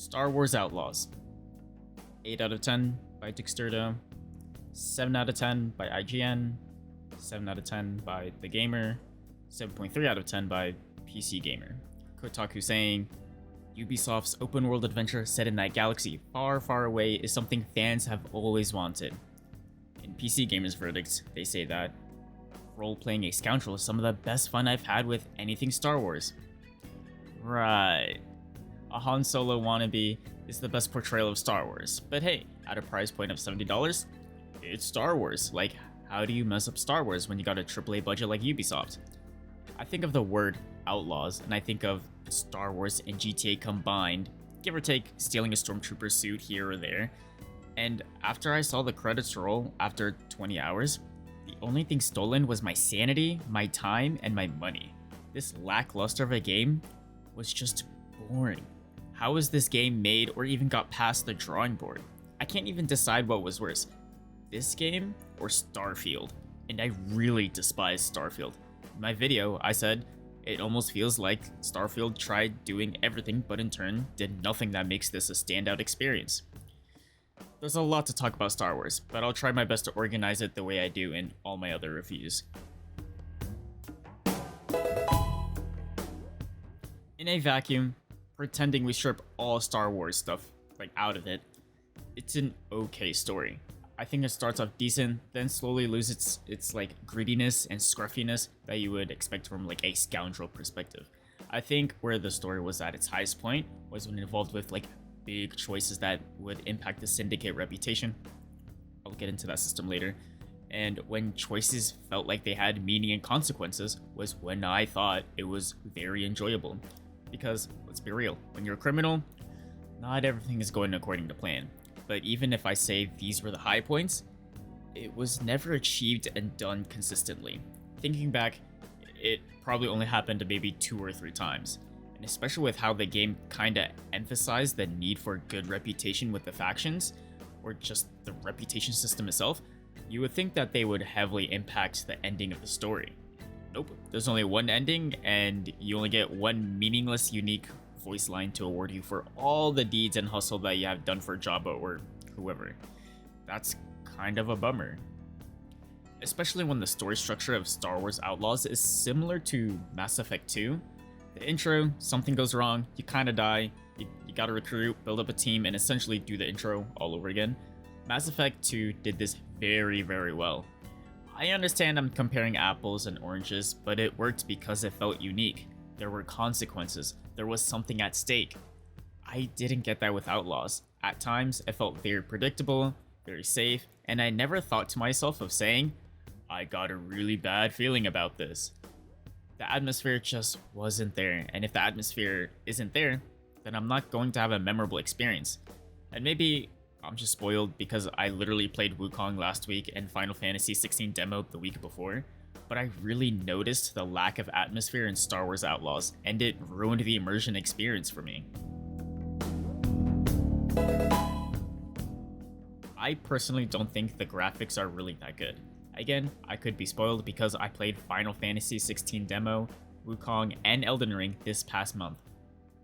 Star Wars Outlaws. 8 out of 10 by Dexterdo, 7 out of 10 by IGN, 7 out of 10 by The Gamer, 7.3 out of 10 by PC Gamer. Kotaku saying, Ubisoft's open world adventure set in that galaxy far, far away is something fans have always wanted. In PC Gamer's verdict, they say that role-playing a scoundrel is some of the best fun I've had with anything Star Wars. Right. A Han Solo wannabe is the best portrayal of Star Wars, but hey, at a price point of $70, it's Star Wars. Like, how do you mess up Star Wars when you got a AAA budget like Ubisoft? I think of the word Outlaws, and I think of Star Wars and GTA combined, give or take stealing a stormtrooper suit here or there. And after I saw the credits roll after 20 hours, the only thing stolen was my sanity, my time, and my money. This lackluster of a game was just boring. How was this game made or even got past the drawing board? I can't even decide what was worse, this game or Starfield, and I really despise Starfield. In my video, I said, it almost feels like Starfield tried doing everything but in turn did nothing that makes this a standout experience. There's a lot to talk about Star Wars, but I'll try my best to organize it the way I do in all my other reviews. In a vacuum, pretending we strip all Star Wars stuff out of it, it's an okay story. I think it starts off decent, then slowly loses its grittiness and scruffiness that you would expect from a scoundrel perspective. I think where the story was at its highest point was when it involved with big choices that would impact the Syndicate reputation. I'll get into that system later. And when choices felt like they had meaning and consequences was when I thought it was very enjoyable. Because, let's be real, when you're a criminal, not everything is going according to plan. But even if I say these were the high points, it was never achieved and done consistently. Thinking back, it probably only happened maybe 2 or 3 times. And especially with how the game kinda emphasized the need for good reputation with the factions, or just the reputation system itself, you would think that they would heavily impact the ending of the story. Nope, there's only one ending, and you only get one meaningless, unique voice line to award you for all the deeds and hustle that you have done for Jabba or whoever. That's kind of a bummer. Especially when the story structure of Star Wars Outlaws is similar to Mass Effect 2. The intro, something goes wrong, you kinda die, you gotta recruit, build up a team, and essentially do the intro all over again. Mass Effect 2 did this very, very well. I understand I'm comparing apples and oranges, but it worked because it felt unique. There were consequences, there was something at stake. I didn't get that with Outlaws. At times, it felt very predictable, very safe, and I never thought to myself of saying, I got a really bad feeling about this. The atmosphere just wasn't there, and if the atmosphere isn't there, then I'm not going to have a memorable experience. And maybe I'm just spoiled because I literally played Wukong last week and Final Fantasy 16 demo the week before, but I really noticed the lack of atmosphere in Star Wars Outlaws, and it ruined the immersion experience for me. I personally don't think the graphics are really that good. Again, I could be spoiled because I played Final Fantasy 16 demo, Wukong, and Elden Ring this past month.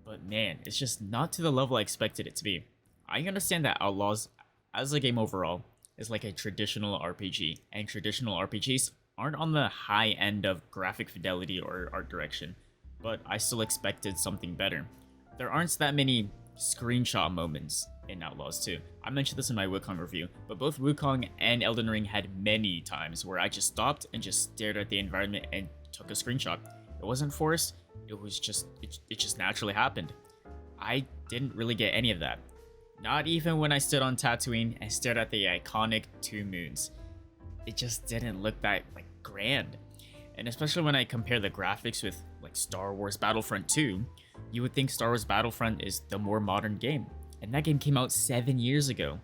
But man, it's just not to the level I expected it to be. I understand that Outlaws, as a game overall, is like a traditional RPG, and traditional RPGs aren't on the high end of graphic fidelity or art direction, but I still expected something better. There aren't that many screenshot moments in Outlaws 2. I mentioned this in my Wukong review, but both Wukong and Elden Ring had many times where I just stopped and just stared at the environment and took a screenshot. It wasn't forced, it just naturally happened. I didn't really get any of that. Not even when I stood on Tatooine and stared at the iconic 2 moons. It just didn't look that grand. And especially when I compare the graphics with Star Wars Battlefront 2, you would think Star Wars Battlefront is the more modern game. And that game came out 7 years ago.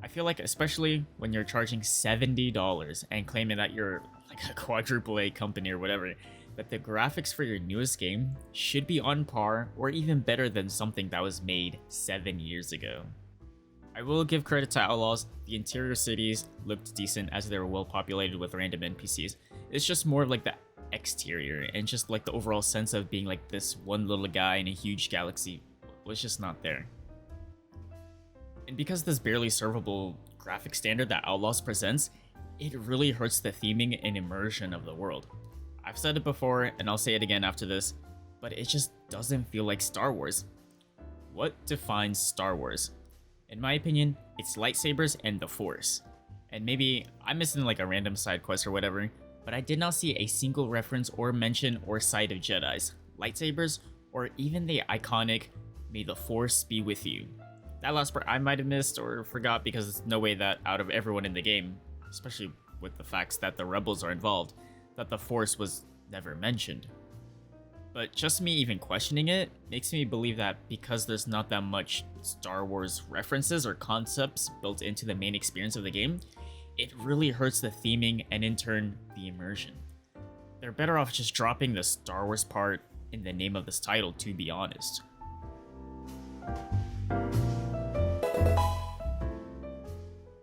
I feel like especially when you're charging $70 and claiming that you're a quadruple A company or whatever, that the graphics for your newest game should be on par or even better than something that was made 7 years ago. I will give credit to Outlaws, the interior cities looked decent as they were well populated with random NPCs. It's just more of the exterior and just the overall sense of being this one little guy in a huge galaxy was just not there. And because this barely servable graphic standard that Outlaws presents, it really hurts the theming and immersion of the world. I've said it before, and I'll say it again after this, but it just doesn't feel like Star Wars. What defines Star Wars? In my opinion, it's lightsabers and the Force. And maybe I'm missing like a random side quest or whatever, but I did not see a single reference or mention or sight of Jedis, lightsabers, or even the iconic "May the Force be with you." That last part I might have missed or forgot because there's no way that out of everyone in the game, especially with the facts that the rebels are involved, that the Force was never mentioned. But just me even questioning it makes me believe that because there's not that much Star Wars references or concepts built into the main experience of the game, it really hurts the theming and in turn, the immersion. They're better off just dropping the Star Wars part in the name of this title, to be honest.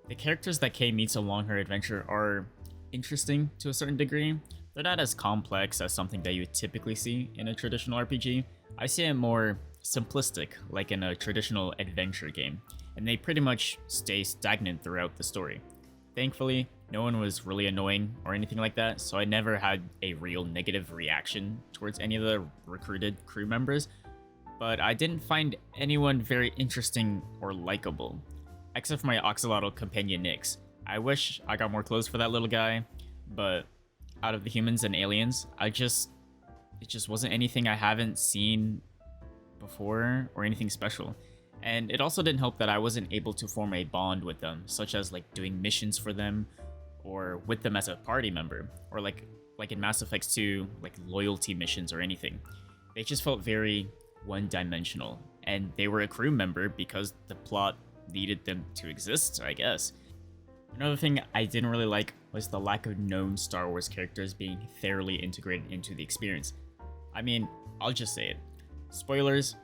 The characters that Kay meets along her adventure are interesting to a certain degree. They're not as complex as something that you would typically see in a traditional RPG. I see it more simplistic, like in a traditional adventure game, and they pretty much stay stagnant throughout the story. Thankfully, no one was really annoying or anything like that, so I never had a real negative reaction towards any of the recruited crew members, but I didn't find anyone very interesting or likable, except for my Oxalotl companion Nyx. I wish I got more clothes for that little guy, but out of the humans and aliens, it just wasn't anything I haven't seen before or anything special. And it also didn't help that I wasn't able to form a bond with them, such as like doing missions for them or with them as a party member, or like in Mass Effect 2, like loyalty missions or anything. They just felt very one-dimensional, and they were a crew member because the plot needed them to exist, I guess. Another thing I didn't really like was the lack of known Star Wars characters being thoroughly integrated into the experience. I mean, I'll just say it. Spoilers.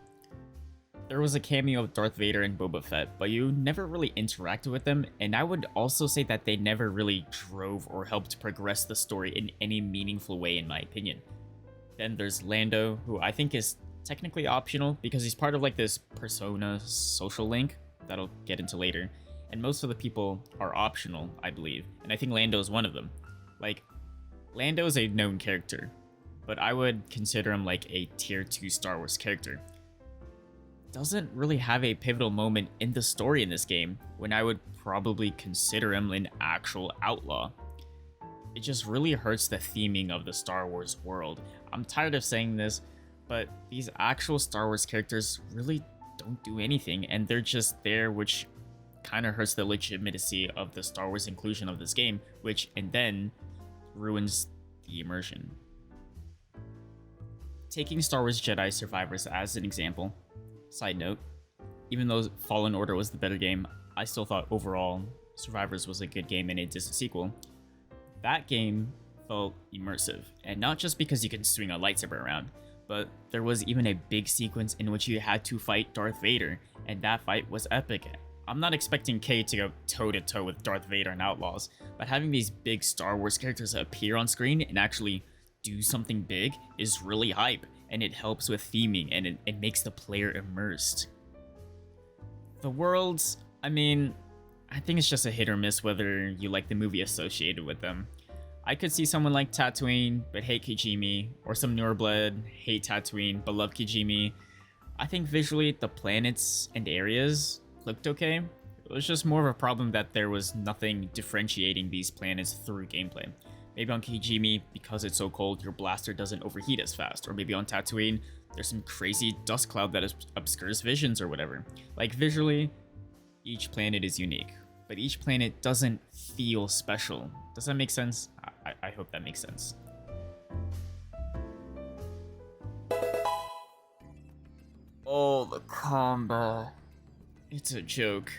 There was a cameo of Darth Vader and Boba Fett, but you never really interacted with them, and I would also say that they never really drove or helped progress the story in any meaningful way, in my opinion. Then there's Lando, who I think is technically optional because he's part of like this persona social link that I'll get into later, and most of the people are optional, I believe, and I think Lando is one of them. Like, Lando is a known character, but I would consider him like a tier 2 Star Wars character. Doesn't really have a pivotal moment in the story in this game when I would probably consider him an actual outlaw. It just really hurts the theming of the Star Wars world. I'm tired of saying this, but these actual Star Wars characters really don't do anything, and they're just there, which kind of hurts the legitimacy of the Star Wars inclusion of this game, which and then ruins the immersion. Taking Star Wars Jedi Survivors as an example, side note, even though Fallen Order was the better game, I still thought overall Survivors was a good game and a decent sequel. That game felt immersive, and not just because you can swing a lightsaber around, but there was even a big sequence in which you had to fight Darth Vader, and that fight was epic. I'm not expecting Kay to go toe-to-toe with Darth Vader and Outlaws, but having these big Star Wars characters appear on screen and actually do something big is really hype, and it helps with theming, and it makes the player immersed. The worlds, I mean, I think it's just a hit or miss whether you like the movie associated with them. I could see someone like Tatooine, but hate Kijimi, or some newer blood, hate Tatooine, but love Kijimi. I think visually, the planets and areas looked okay. It was just more of a problem that there was nothing differentiating these planets through gameplay. Maybe on Kijimi, because it's so cold, your blaster doesn't overheat as fast. Or maybe on Tatooine, there's some crazy dust cloud that obscures visions or whatever. Like visually, each planet is unique, but each planet doesn't feel special. Does that make sense? I hope that makes sense. Oh, the combat. It's a joke.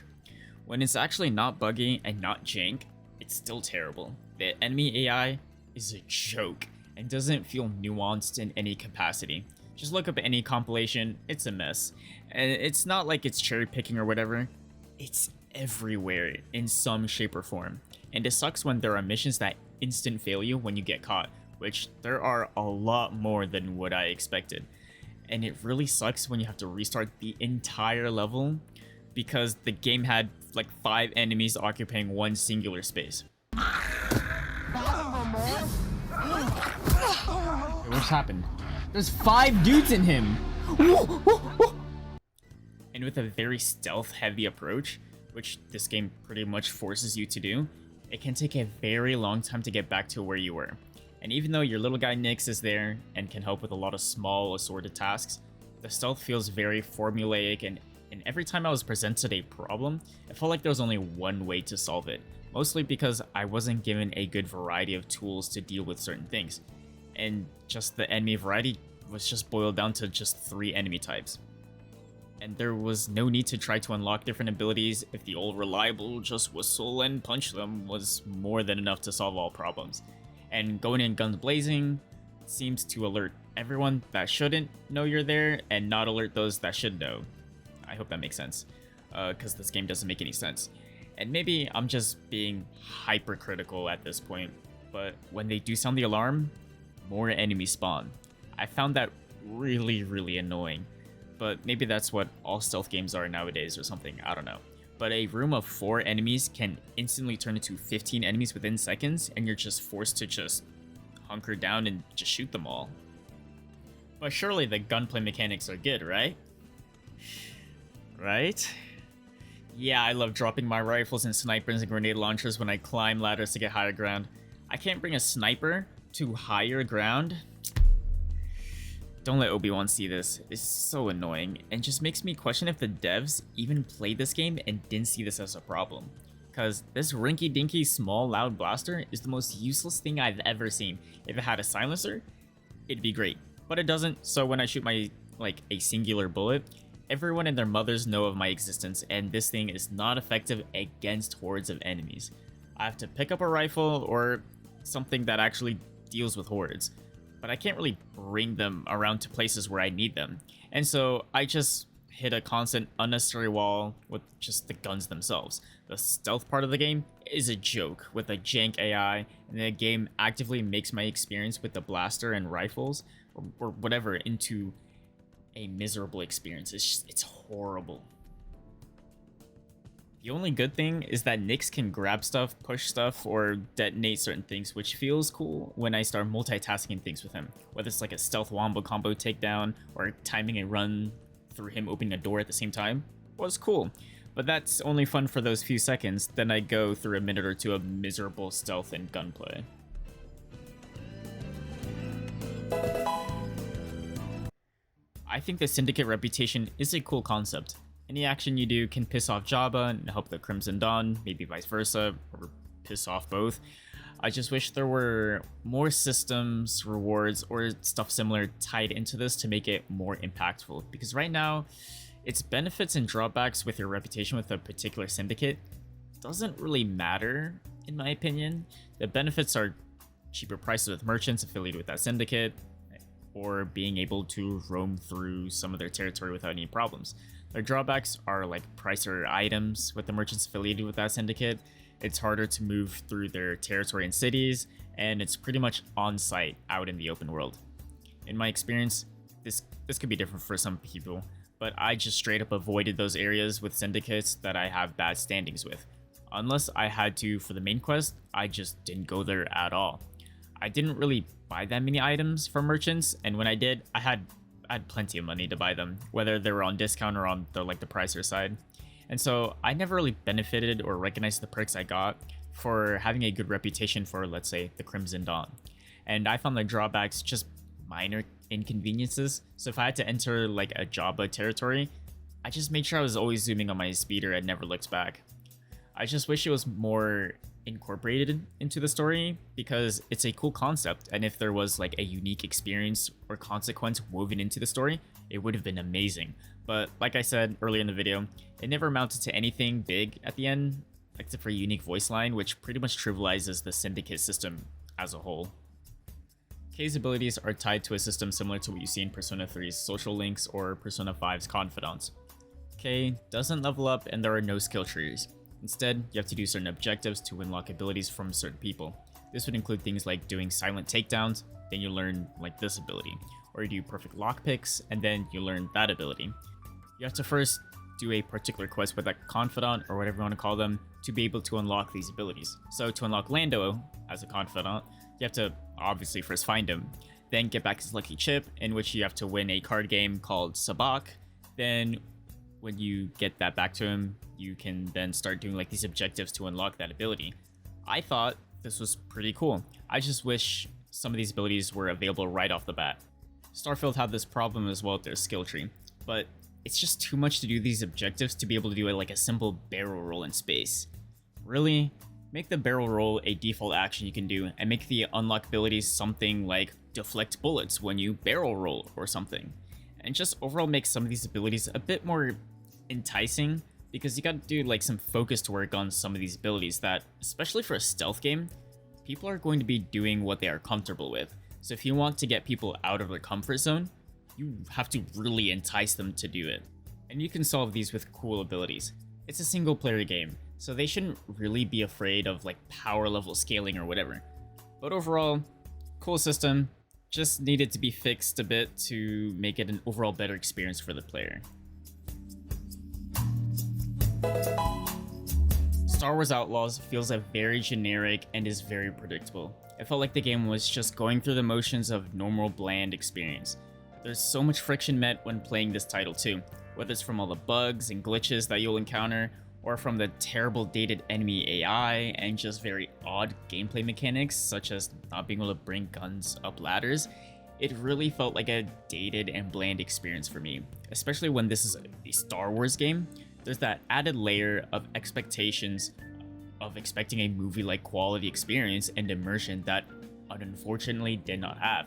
When it's actually not buggy and not jank, it's still terrible. The enemy AI is a joke and doesn't feel nuanced in any capacity. Just look up any compilation, it's a mess. And it's not like it's cherry picking or whatever. It's everywhere in some shape or form. And it sucks when there are missions that instant fail you when you get caught, which there are a lot more than what I expected. And it really sucks when you have to restart the entire level because the game had like 5 enemies occupying one singular space. Wait, what's happened? There's 5 dudes in him! And with a very stealth-heavy approach, which this game pretty much forces you to do, it can take a very long time to get back to where you were. And even though your little guy Nyx is there and can help with a lot of small assorted tasks, the stealth feels very formulaic, and every time I was presented a problem, it felt like there was only one way to solve it, mostly because I wasn't given a good variety of tools to deal with certain things. And just the enemy variety was just boiled down to just 3 enemy types. And there was no need to try to unlock different abilities if the old reliable just whistle and punch them was more than enough to solve all problems. And going in guns blazing seems to alert everyone that shouldn't know you're there and not alert those that should know. I hope that makes sense, because this game doesn't make any sense. And maybe I'm just being hypercritical at this point, but when they do sound the alarm, more enemies spawn. I found that really annoying, but maybe that's what all stealth games are nowadays or something, I don't know. But a room of 4 enemies can instantly turn into 15 enemies within seconds, and you're just forced to just hunker down and just shoot them all. But surely the gunplay mechanics are good, right? Right? Yeah, I love dropping my rifles and snipers and grenade launchers when I climb ladders to get higher ground. I can't bring a sniper to higher ground. Don't let Obi-Wan see this. It's so annoying, and just makes me question if the devs even played this game and didn't see this as a problem. Cause this rinky-dinky small loud blaster is the most useless thing I've ever seen. If it had a silencer, it'd be great. But it doesn't, so when I shoot my, like, a singular bullet, everyone and their mothers know of my existence, and this thing is not effective against hordes of enemies. I have to pick up a rifle or something that actually deals with hordes, but I can't really bring them around to places where I need them. And so I just hit a constant unnecessary wall with just the guns themselves. The stealth part of the game is a joke with a jank AI, and the game actively makes my experience with the blaster and rifles or whatever into a miserable experience. It's horrible. The only good thing is that Nyx can grab stuff, push stuff, or detonate certain things, which feels cool when I start multitasking things with him. Whether it's like a stealth wombo combo takedown, or timing a run through him opening a door at the same time, was cool. But that's only fun for those few seconds, then I go through a minute or two of miserable stealth and gunplay. I think the Syndicate reputation is a cool concept. Any action you do can piss off Jabba and help the Crimson Dawn, maybe vice versa, or piss off both. I just wish there were more systems, rewards, or stuff similar tied into this to make it more impactful, because right now, its benefits and drawbacks with your reputation with a particular syndicate doesn't really matter, in my opinion. The benefits are cheaper prices with merchants affiliated with that syndicate, or being able to roam through some of their territory without any problems. Their drawbacks are like pricier items with the merchants affiliated with that syndicate. It's harder to move through their territory and cities, and it's pretty much on-site out in the open world. In my experience, this could be different for some people, but I just straight up avoided those areas with syndicates that I have bad standings with. Unless I had to for the main quest, I just didn't go there at all. I didn't really buy that many items from merchants, and when I did, I had plenty of money to buy them, whether they were on discount or on the pricier side. And so I never really benefited or recognized the perks I got for having a good reputation for, let's say, the Crimson Dawn. And I found the drawbacks just minor inconveniences. So if I had to enter like a Jabba territory, I just made sure I was always zooming on my speeder and never looked back. I just wish it was more incorporated into the story, because it's a cool concept, and if there was like a unique experience or consequence woven into the story, it would have been amazing. But like I said earlier in the video, it never amounted to anything big at the end, except for a unique voice line, which pretty much trivializes the syndicate system as a whole. K's abilities are tied to a system similar to what you see in Persona 3's social links or Persona 5's confidants. K doesn't level up, and there are no skill trees. Instead, you have to do certain objectives to unlock abilities from certain people. This would include things like doing silent takedowns, then you learn like this ability, or you do perfect lockpicks, and then you learn that ability. You have to first do a particular quest with a confidant or whatever you want to call them to be able to unlock these abilities. So to unlock Lando as a confidant, you have to obviously first find him, then get back his lucky chip, in which you have to win a card game called Sabak. Then when you get that back to him, you can then start doing like these objectives to unlock that ability. I thought this was pretty cool. I just wish some of these abilities were available right off the bat. Starfield had this problem as well with their skill tree, but it's just too much to do these objectives to be able to do it like a simple barrel roll in space. Really? Make the barrel roll a default action you can do, and make the unlock abilities something like deflect bullets when you barrel roll or something. And just overall make some of these abilities a bit more enticing, because you gotta do like some focused work on some of these abilities that, especially for a stealth game, people are going to be doing what they are comfortable with. So if you want to get people out of their comfort zone, you have to really entice them to do it. And you can solve these with cool abilities. It's a single player game, so they shouldn't really be afraid of like power level scaling or whatever. But overall, cool system, just needed to be fixed a bit to make it an overall better experience for the player. Star Wars Outlaws feels very generic and is very predictable. It felt like the game was just going through the motions of normal bland experience. There's so much friction met when playing this title too, whether it's from all the bugs and glitches that you'll encounter, or from the terrible dated enemy AI and just very odd gameplay mechanics such as not being able to bring guns up ladders. It really felt like a dated and bland experience for me, especially when this is a Star Wars game. There's that added layer of expectations of expecting a movie-like quality experience and immersion that unfortunately did not have.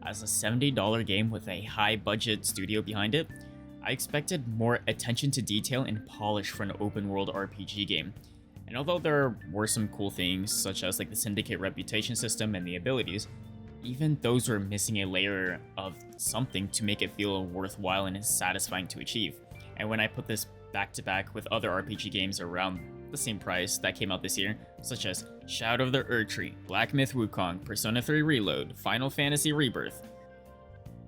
As a $70 game with a high-budget studio behind it, I expected more attention to detail and polish for an open-world RPG game. And although there were some cool things, such as like the Syndicate reputation system and the abilities, even those were missing a layer of something to make it feel worthwhile and satisfying to achieve. And when I put this back to back with other RPG games around the same price that came out this year, such as Shadow of the Erdtree, Black Myth Wukong, Persona 3 Reload, Final Fantasy Rebirth,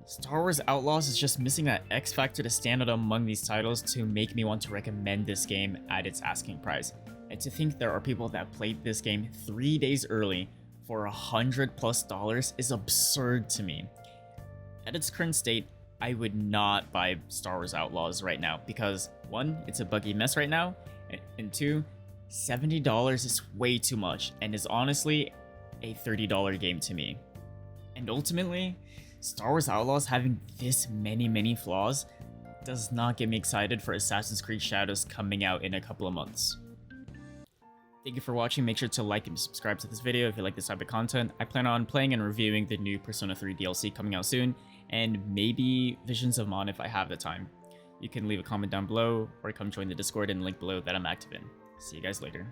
Star Wars Outlaws is just missing that X factor to stand out among these titles to make me want to recommend this game at its asking price. And to think there are people that played this game 3 days early for $100+ is absurd to me. At its current state, I would not buy Star Wars Outlaws right now because 1, it's a buggy mess right now, and 2, $70 is way too much and is honestly a $30 game to me. And ultimately, Star Wars Outlaws having this many flaws does not get me excited for Assassin's Creed Shadows coming out in a couple of months. Thank you for watching. Make sure to like and subscribe to this video if you like this type of content. I plan on playing and reviewing the new Persona 3 DLC coming out soon, and maybe Visions of Mon if I have the time. You can leave a comment down below or come join the Discord in the link below that I'm active in. See you guys later.